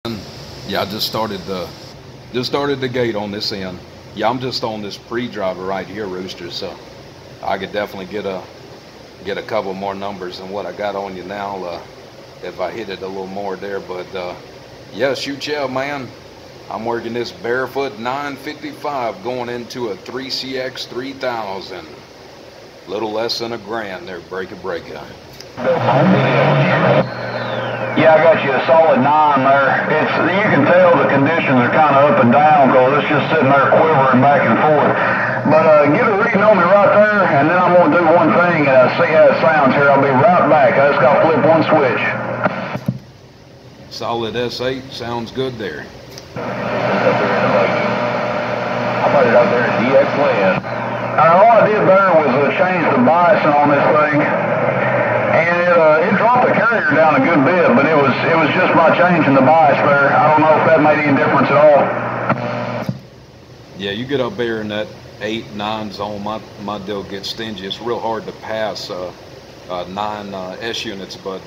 Yeah, I just started the gate on this end. Yeah, I'm just on this pre-driver right here, Rooster, so I could definitely get a couple more numbers than what I got on you now if I hit it a little more there. But yeah, shoot, yeah, man, I'm working this barefoot 955 going into a 3CX 3000. Little less than $1,000 there, breaker. Yeah, I got you a solid 9 there. You can tell the conditions are kind of up and down because it's just sitting there quivering back and forth. But get a reading on me right there, and then I'm going to do one thing and see how it sounds here. I'll be right back. I just got to flip one switch. Solid S8, sounds good there. I put it up there in DX land. All I did there was change the biasing on this thing. And it dropped the carrier down a good bit, but it was just by changing the bias there. I don't know if that made any difference at all. Yeah, you get up there in that 8, 9 zone, my deal gets stingy. It's real hard to pass 9 S units, but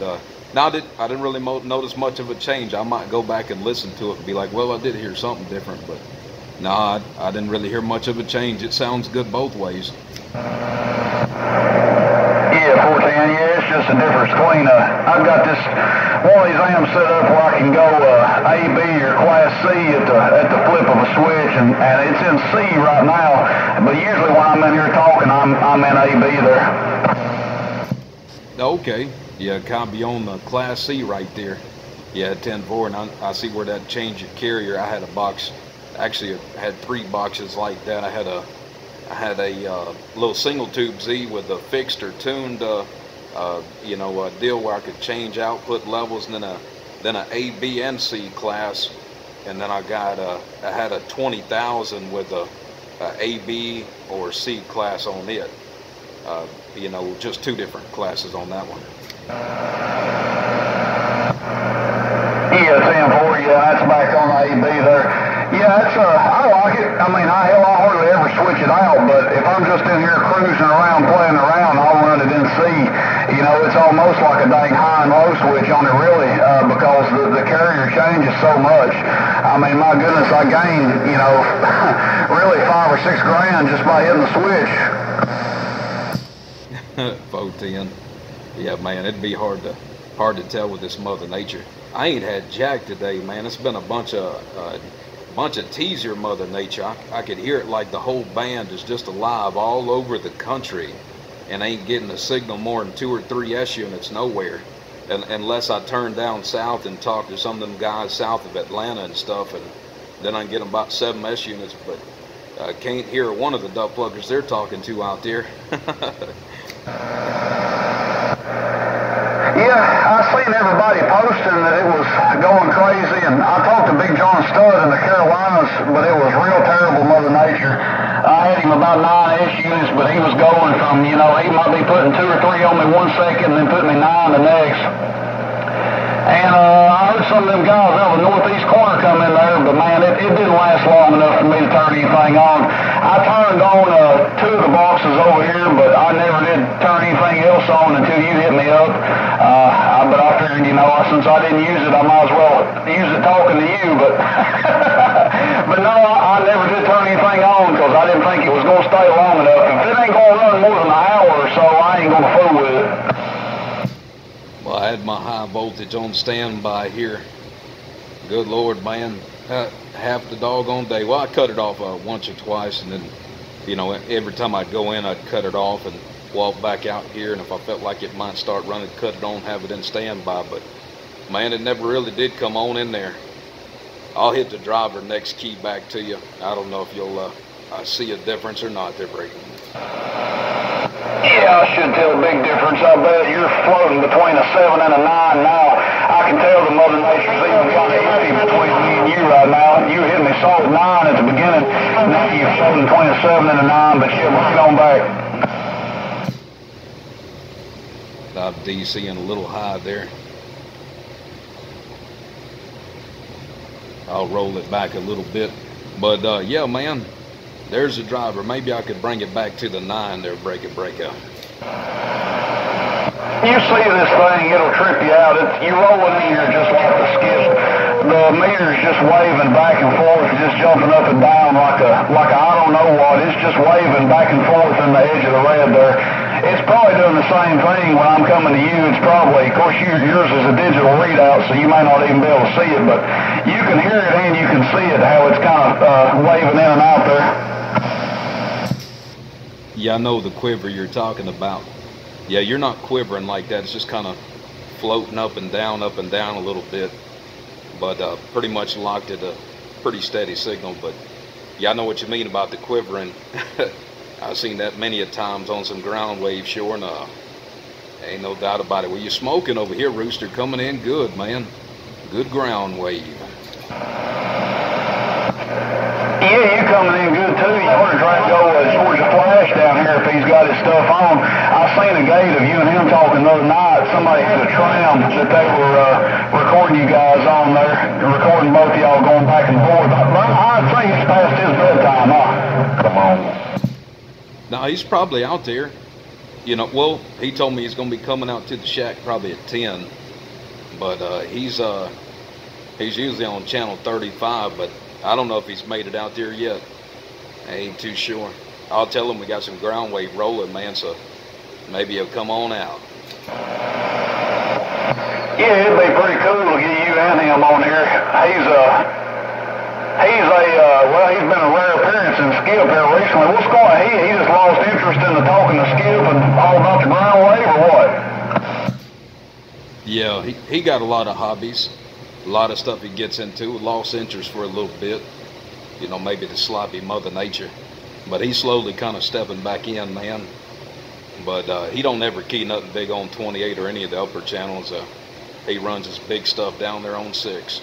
now I didn't really notice much of a change. I might go back and listen to it and be like, well, I did hear something different, but no, I didn't really hear much of a change. It sounds good both ways. Yeah, 410, yeah, it's just a difference between, I've got this, one of these amps set up where I can go A, B, or Class C at the flip of a switch, and it's in C right now, but usually when I'm in here talking, I'm in A, B there. Okay, yeah, kind of be on the Class C right there. Yeah, 10-4, and I see where that changed your carrier. I had a box, actually I had 3 boxes like that. I had a little single tube Z with a fixed or tuned, deal where I could change output levels, and then a A, B, and C class, and then I had a 20,000 with a A, B, or C class on it. Just 2 different classes on that one. Yeah, 10-4, yeah, that's back on the A, B there. Yeah, I like it. I mean, I hardly ever switch it out, but if I'm just in here cruising around, playing around, I'll run it in C. It's almost like a dang high and low switch on it, really, because the carrier changes so much. I mean, my goodness, I gained, really $5 or $6 grand just by hitting the switch. 410. Yeah, man, it'd be hard to tell with this Mother Nature. I ain't had jack today, man. It's been a bunch of teaser Mother Nature. I could hear it like the whole band is just alive all over the country and ain't getting a signal more than 2 or 3 S units nowhere, unless I turn down south and talk to some of them guys south of Atlanta and stuff, and then I can get them about 7 S units, but I can't hear one of the duck pluggers they're talking to out there. Yeah, I seen everybody posting that it was going crazy, and I talked to Big John Studd in the Carolinas, but it was real terrible Mother Nature. I had him about 9 S units, but he was going from, he might be putting 2 or 3 on me 1 second and then putting me 9 the next. And I heard some of them guys out of the northeast corner come in there, but man, it didn't last long enough for me to turn anything on. I turned on 2 of the boxes over here, but I never did turn anything else on until you hit me up. But I figured, since I didn't use it, I might as well use it talking to you. But but no, I never did turn anything on because I didn't think it was going to stay long enough. If it ain't going to run more than an hour or so, I ain't going to fool with it. Well, I had my high voltage on standby here. Good Lord, man, half the doggone day. Well, I cut it off once or twice, and then, every time I'd go in, I'd cut it off and walk back out here, and if I felt like it might start running, cut it on, have it in standby. But man, it never really did come on in there. I'll hit the driver next key back to you. I don't know if you'll see a difference or not there, Brady. Yeah, I should tell a big difference. I bet you're floating between a 7 and a 9 now. I can tell the Mother Nature's even kind of empty between me and you right now. You hit me solid 9 at the beginning. Now you're floating between a 7 and a 9, but yeah, bring it on back. I'm DCing a little high there. I'll roll it back a little bit. But yeah, man, there's the driver. Maybe I could bring it back to the 9 there, break out. You see this thing, it'll trip you out. You roll in here just like the skip. the meter's just waving back and forth, just jumping up and down like a I don't know what. It's just waving back and forth in the edge of the red there. It's probably doing the same thing when I'm coming to you. It's probably, of course, yours is a digital readout, so you may not even be able to see it, but you can hear it and you can see it, how it's kind of waving in and out there. Yeah, I know the quiver you're talking about. Yeah, you're not quivering like that. It's just kind of floating up and down a little bit, but pretty much locked at a pretty steady signal. But yeah, I know what you mean about the quivering. I've seen that many a times on some ground wave, sure enough. Ain't no doubt about it. Well, you're smoking over here, Rooster, coming in good, man. Good ground wave. Yeah, you're coming in good too. You want to try and go towards the flash down here if he's got his stuff on. I seen a gate of you and him talking the other night. Somebody had a tram that they were recording you guys on there, recording both of y'all going back and forth. I'd say it's past his bedtime, huh? Come on. No, he's probably out there. You know, well, he told me he's going to be coming out to the shack probably at 10. But he's usually on channel 35, but I don't know if he's made it out there yet. I ain't too sure. I'll tell him we got some ground wave rolling, man, so maybe he'll come on out. Yeah, it'd be pretty cool to get you and him on here. He's been a rare appearance in Skip here recently. What's going on? He just lost interest in the talking to Skip and all about the ground wave, or what? Yeah, he got a lot of hobbies, a lot of stuff he gets into. Lost interest for a little bit, you know, maybe the sloppy Mother Nature. But he's slowly kind of stepping back in, man. But he don't ever key nothing big on 28 or any of the upper channels. He runs his big stuff down there on 6.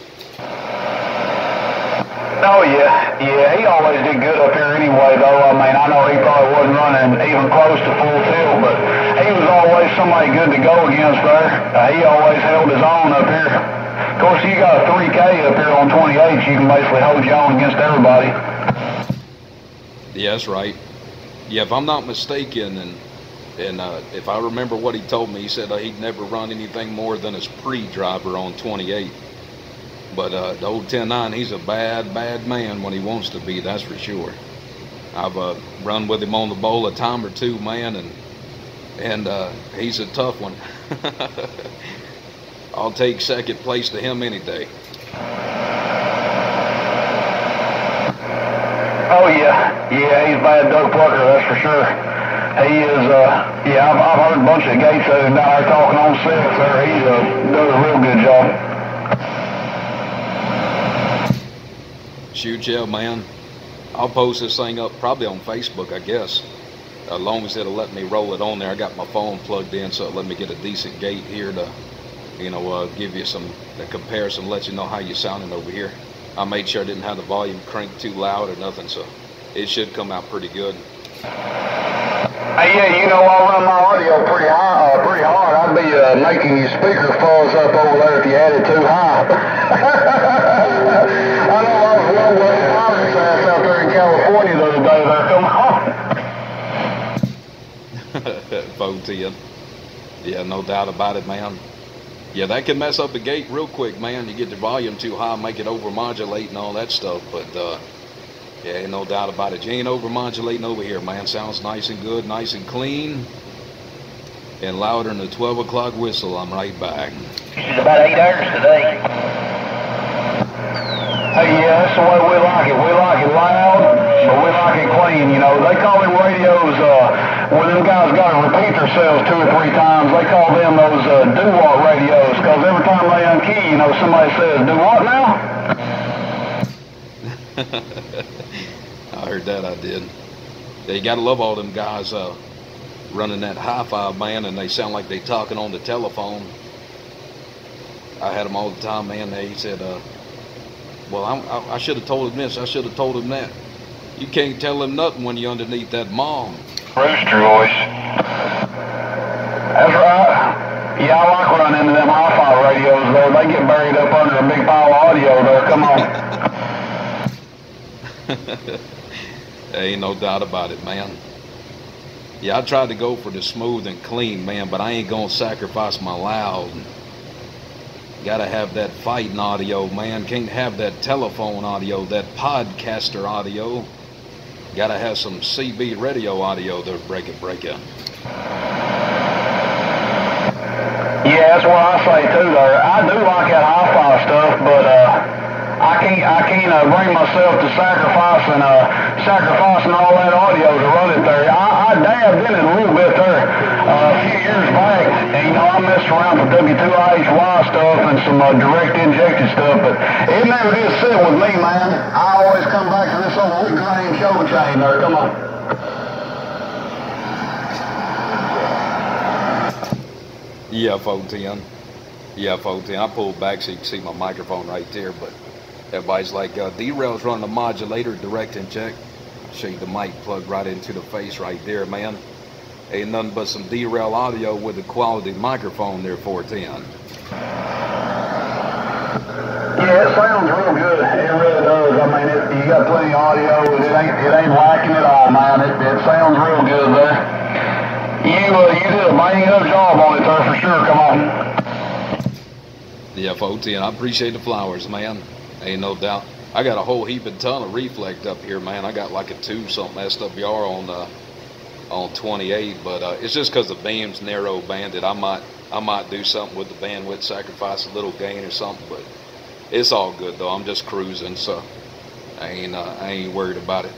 Oh, yeah, he always did good up here anyway, though. I mean, I know he probably wasn't running even close to full tilt, but he was always somebody good to go against there. He always held his own up here. Of course, you got a 3K up here on 28, you can basically hold your own against everybody. Yeah, that's right. Yeah, if I'm not mistaken, and if I remember what he told me, he said he'd never run anything more than his pre-driver on 28. But the old 10-9, he's a bad man when he wants to be, that's for sure. I've run with him on the bowl a time or two, man, and he's a tough one. I'll take second place to him any day. Oh, yeah, he's a bad dope plucker, that's for sure. He is, I've heard a bunch of gates of him down there talking on 6 there. He does a real good job. Shoot, yeah, man. I'll post this thing up probably on Facebook, I guess. As long as it'll let me roll it on there. I got my phone plugged in, so it'll let me get a decent gate here to, you know, give you a comparison, let you know how you're sounding over here. I made sure I didn't have the volume cranked too loud or nothing, so it should come out pretty good. Hey, yeah, you know, I run my audio pretty hard. I'd be making your speaker fuzz up over there if you had it too high. I know I was one way out there in California the other day there. Come on. Vote to you. Yeah, no doubt about it, man. Yeah, that can mess up the gate real quick, man. You get the volume too high, make it overmodulate and all that stuff, but yeah, ain't no doubt about it. You ain't overmodulating over here, man. Sounds nice and good, nice and clean, and louder than the 12 o'clock whistle. I'm right back. It's about 8 hours today. Hey, yeah, that's the way we like it. We like it loud, but we like it clean. You know, they call them radios, when them guys got to repeat themselves 2 or 3 times, they call them those do-what radios, because every time they unkey, you know, somebody says, do what now? I heard that, I did. Yeah, you gotta love all them guys running that hi-fi, man, and they sound like they talking on the telephone. I had them all the time, man. They said, well, I should have told him this, I should have told him that. You can't tell him nothing when you're underneath that mom. Rooster voice. That's right. Yeah, I like running into them hi-fi radios there. They get buried up under a big pile of audio there. Come on. Ain't no doubt about it, man. Yeah, I tried to go for the smooth and clean, man, but I ain't gonna sacrifice my loud. Gotta have that fighting audio, man. Can't have that telephone audio, that podcaster audio. Gotta have some CB radio audio to break it. Yeah, that's what I say too there. I do like that hi-fi stuff, but I can't bring myself to sacrificing all that audio to run it there. I dabbed in it a little bit there a few years back, and I messed around with W2IHY stuff and some direct injected stuff, but it never did sit with me, man. I always come back to this old wood grain show chain there. Come on. EF010. I pulled back so you can see my microphone right there, but everybody's like, D-Rail's running the modulator, direct inject. Show you the mic plug right into the face right there, man. Ain't nothing but some D-Rail audio with a quality microphone there, 410. Yeah, it sounds real good. It really does. I mean, you got plenty of audio. It ain't lacking at all, man. It sounds real good there. You did a bang up job on it there for sure. Come on. Yeah, 410. I appreciate the flowers, man. Ain't no doubt. I got a whole heaping ton of reflect up here, man. I got like a 2-something SWR on 28, but it's just because the beam's narrow banded. I might do something with the bandwidth, sacrifice a little gain or something, but it's all good though. I'm just cruising, so I ain't worried about it.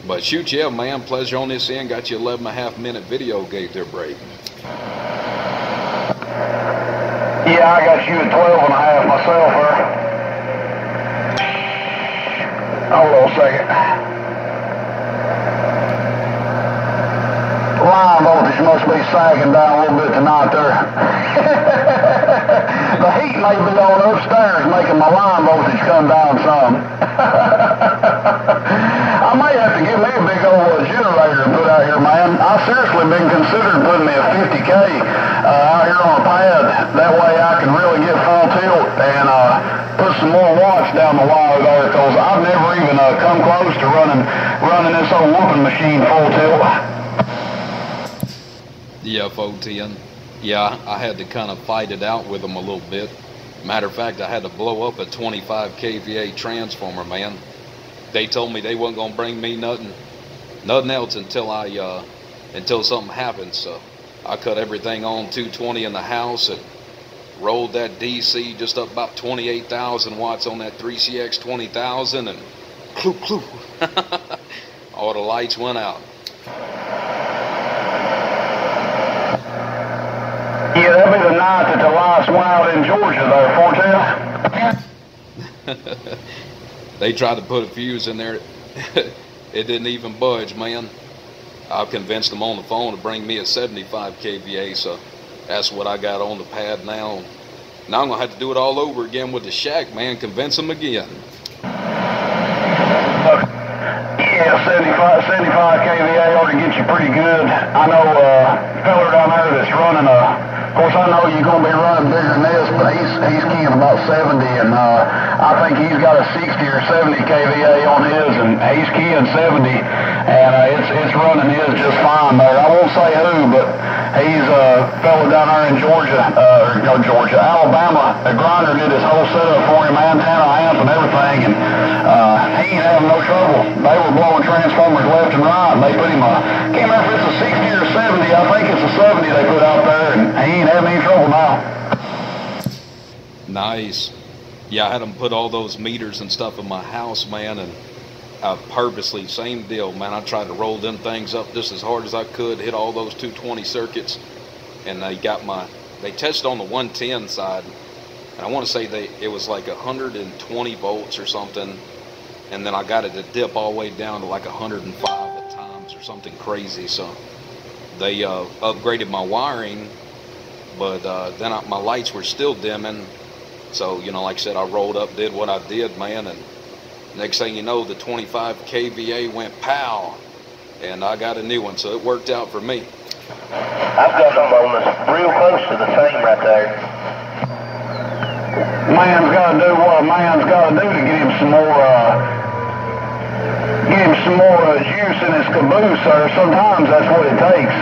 But shoot, yeah, man, pleasure on this end. Got you 11.5-minute video gave there, break. Yeah, I got you at 12.5 myself, huh? Hold on a second. Line voltage must be sagging down a little bit tonight there. The heat may be on upstairs making my line voltage come down some. I may have to get me a big old generator to put out here, man. I seriously been considering putting me a 50K out here on a pad. That way I can really get full tilt and put some more watts down the wire there, because I've never even come close to running this old whooping machine full tilt. Yeah, 410. Yeah, I had to kind of fight it out with them a little bit. Matter of fact, I had to blow up a 25 kVA transformer, man. They told me they wasn't gonna bring me nothing else until something happened. So I cut everything on 220 in the house and rolled that DC just up about 28,000 watts on that 3CX 20,000, and cloo cloo. All the lights went out. Yeah, that'll be the night that the lights went out in Georgia there, 410. They tried to put a fuse in there. It didn't even budge, man. I convinced them on the phone to bring me a 75 kVA, so that's what I got on the pad now. Now I'm going to have to do it all over again with the shack, man. Convince them again. Yeah, 75 kVA ought to get you pretty good. I know a fella down there that's running of course, I know you're going to be running bigger than this, but he's keying about 70, and I think he's got a 60 or 70 kVA on his, and he's keying 70, and it's running his just fine there. I won't say who, but he's a fella down there in Alabama. The grinder did his whole setup for him, antenna, amp, and everything, and he ain't having no trouble. They were blowing transformers left and right, and they put him can't remember if it's a 60 or 70. I think it's a 70 they put out there, and he ain't having any trouble now. Nice. Yeah, I had them put all those meters and stuff in my house, man, and I purposely, same deal, man. I tried to roll them things up just as hard as I could, hit all those 220 circuits, and they tested on the 110 side, and I want to say it was like 120 volts or something, and then I got it to dip all the way down to like 105 at times or something crazy. So they upgraded my wiring, but then my lights were still dimming. So, like I said, I rolled up, did what I did, man, and next thing you know, the 25 kVA went pow, and I got a new one, so it worked out for me. I've got them almost real close to the same right there. Man's got to do what a man's got to do to get him some more get him some more juice in his caboose, or sometimes that's what it takes.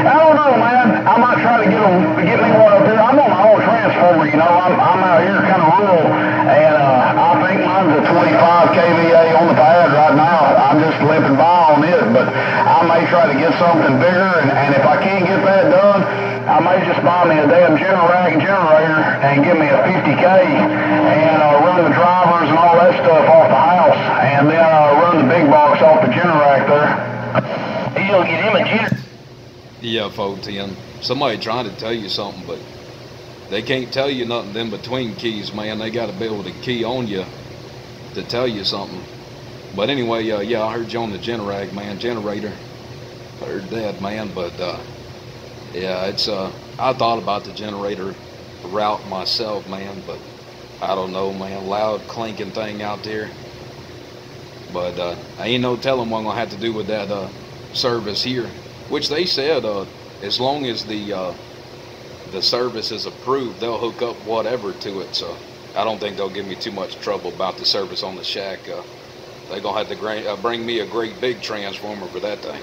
I don't know, man. I might try to get me one up here. I'm on my own transformer, you know. I'm out here kind of rural, and I think mine's a 25 kVA on the pad right now. I'm just limping by on it, but I may try to get something bigger, and if I can't get that done, I may just buy me a damn generator and give me a 50K and run the drivers and all that stuff off the house, and then run the big box off the generator there. He's gonna get him a generator. Yeah, 410. Somebody trying to tell you something, but they can't tell you nothing in between keys, man. They got to be able to key on you to tell you something. But anyway, yeah, I heard you on the generator, man. Generator. Heard that, man. But yeah, it's I thought about the generator route myself, man, but I don't know, man. Loud clanking thing out there. But I ain't no telling what I'm gonna have to do with that service here, which they said as long as the service is approved, they'll hook up whatever to it. So I don't think they'll give me too much trouble about the service on the shack. They're gonna have to bring me a great big transformer for that thing.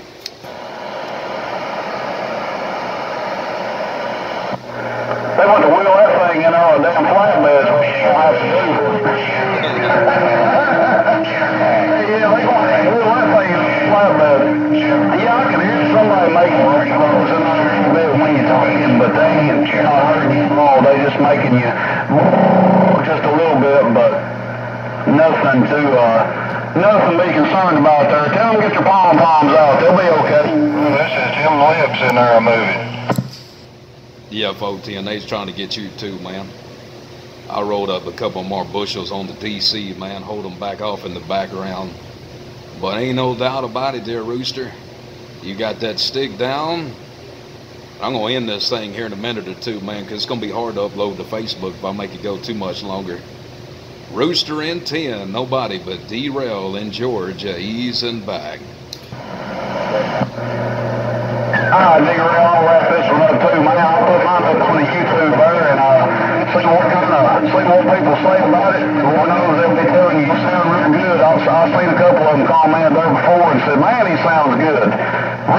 They want to wheel that thing in on a damn flatbed, which you don't have to do. Yeah, they want to wheel that thing in on a flatbed. Yeah, I can hear somebody making those in there a bit when you're talking, but they ain't not hurting you at all. They just making you just a little bit, but nothing to be concerned about there. Tell them to get your pom-poms out. They'll be okay. This is Jim Lips in there moving. Yeah, 410, they's trying to get you too, man. I rolled up a couple more bushels on the DC, man, hold them back off in the background. But ain't no doubt about it there, Rooster. You got that stick down. I'm going to end this thing here in a minute or two, man, because it's going to be hard to upload to Facebook if I make it go too much longer. Rooster in 10, nobody but D-Rail in Georgia, easing back. Alright, nigga, I'll wrap this one up too, man. I'll put mine up on the YouTube there and see what people say about it. Lord knows they'll be telling you sound real good. I've seen a couple of them comment there before and said, man, he sounds good.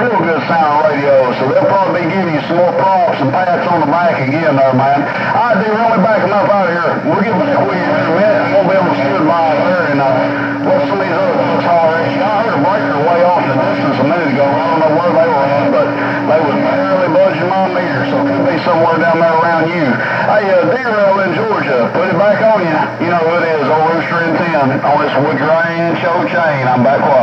Real good sound radio. So they'll probably be giving you some more props and pats on the back again there, man. Alright, dude, really backing up out of here. We'll get back with you in a minute. We'll be able to stood by there and let some of these other folks holler at you. I heard a breaker way off in the distance a minute ago. I don't know where they were at, but they was barely budging my meter, so it could be somewhere down there around you. Hey, D-Rail in Georgia, put it back on you. You know who it is, old Rooster in 10 on this wood grain show chain. I'm back live.